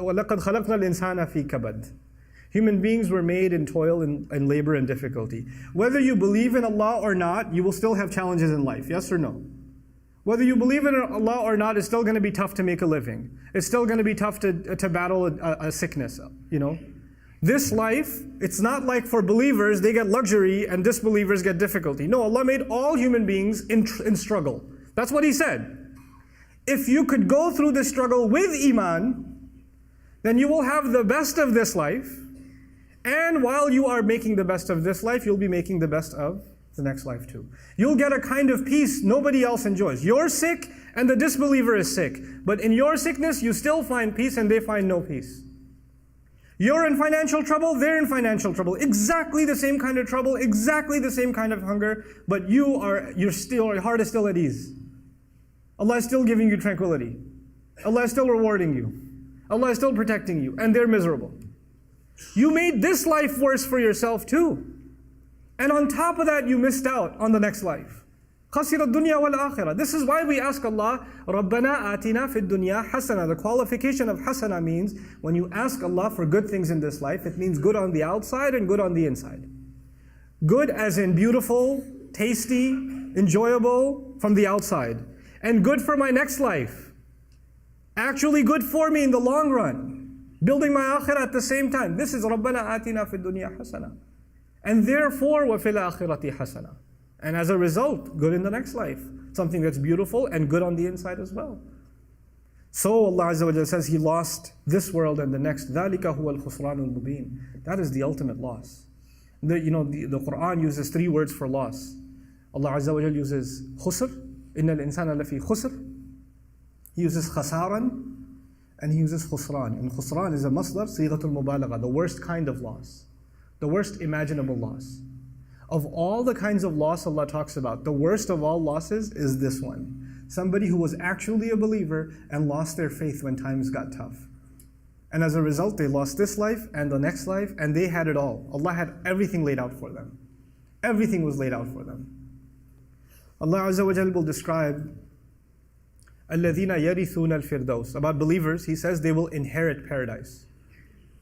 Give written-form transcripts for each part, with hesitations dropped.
وَلَقَدْ خَلَقْنَا الْإِنسَانَ فِي كَبَدٍ. Human beings were made in toil and labor and difficulty. Whether you believe in Allah or not, you will still have challenges in life, yes or no? Whether you believe in Allah or not, it's still going to be tough to make a living. It's still going to be tough to battle a sickness, you know? This life, it's not like for believers, they get luxury and disbelievers get difficulty. No, Allah made all human beings in struggle. That's what He said. If you could go through this struggle with Iman, then you will have the best of this life. And while you are making the best of this life, you'll be making the best of the next life too. You'll get a kind of peace nobody else enjoys. You're sick and the disbeliever is sick. But in your sickness, you still find peace and they find no peace. You're in financial trouble, they're in financial trouble. Exactly the same kind of trouble, exactly the same kind of hunger, but your heart is still at ease. Allah is still giving you tranquility. Allah is still rewarding you. Allah is still protecting you, and they're miserable. You made this life worse for yourself too. And on top of that, you missed out on the next life. خَسِرَ الدُّنْيَا وَالْآخِرَةِ. This is why we ask Allah, رَبَّنَا آتِنَا فِي الدُّنْيَا حَسَنًا. The qualification of hasana means, when you ask Allah for good things in this life, it means good on the outside and good on the inside. Good as in beautiful, tasty, enjoyable from the outside. And good for my next life. Actually good for me in the long run. Building my akhirah at the same time. This is رَبَّنَا آتِنَا فِي الدُّنْيَا حَسَنًا. And therefore, وَفِي الْآخِرَةِ حَسَنًا. And as a result, good in the next life. Something that's beautiful and good on the inside as well. So Allah Azza wa Jalla says He lost this world and the next. ذَلِكَ هُوَ الْخُسْرَانُ الْمُبِينُ. That is the ultimate loss. The Quran uses 3 words for loss. Allah Azza wa Jalla uses khusr. إِنَّ الْإِنسَانَ لَفِي خُسْرٍ. He uses khasaran and He uses khusran. And khusran is a masdar, sighatul mubalagha, the worst kind of loss. The worst imaginable loss. Of all the kinds of loss Allah talks about, the worst of all losses is this one. Somebody who was actually a believer and lost their faith when times got tough. And as a result, they lost this life and the next life, and they had it all. Allah had everything laid out for them. Everything was laid out for them. Allah Azza wa Jalla will describe الَّذِينَ يَرِثُونَ الْفِرْدَوْسِ. About believers, He says they will inherit paradise.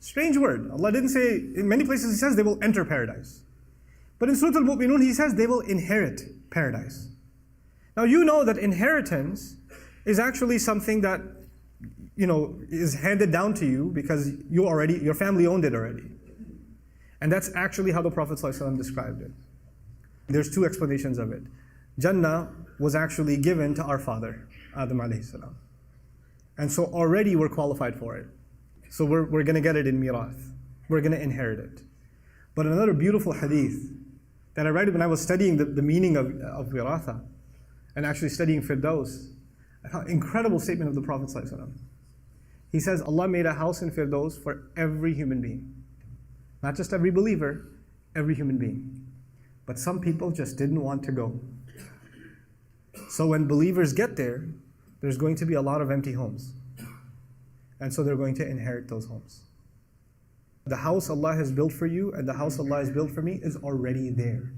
Strange word. Allah didn't say, in many places He says they will enter paradise. But in Surah Al-Mu'minun, He says they will inherit paradise. Now you know that inheritance is actually something that, is handed down to you because your family owned it already. And that's actually how the Prophet ﷺ described it. There's 2 explanations of it. Jannah was actually given to our father, Adam alayhi salam. And so already we're qualified for it. So we're going to get it in mirath. We're going to inherit it. But another beautiful hadith that I read when I was studying the meaning of wiratha and actually studying Firdaus, incredible statement of the Prophet ﷺ. He says, Allah made a house in Firdaus for every human being. Not just every believer, every human being. But some people just didn't want to go. So when believers get there, there's going to be a lot of empty homes. And so they're going to inherit those homes. The house Allah has built for you and the house Allah has built for me is already there.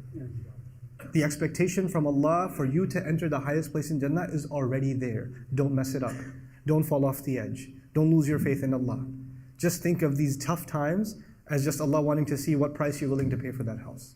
The expectation from Allah for you to enter the highest place in Jannah is already there. Don't mess it up. Don't fall off the edge. Don't lose your faith in Allah. Just think of these tough times as just Allah wanting to see what price you're willing to pay for that house.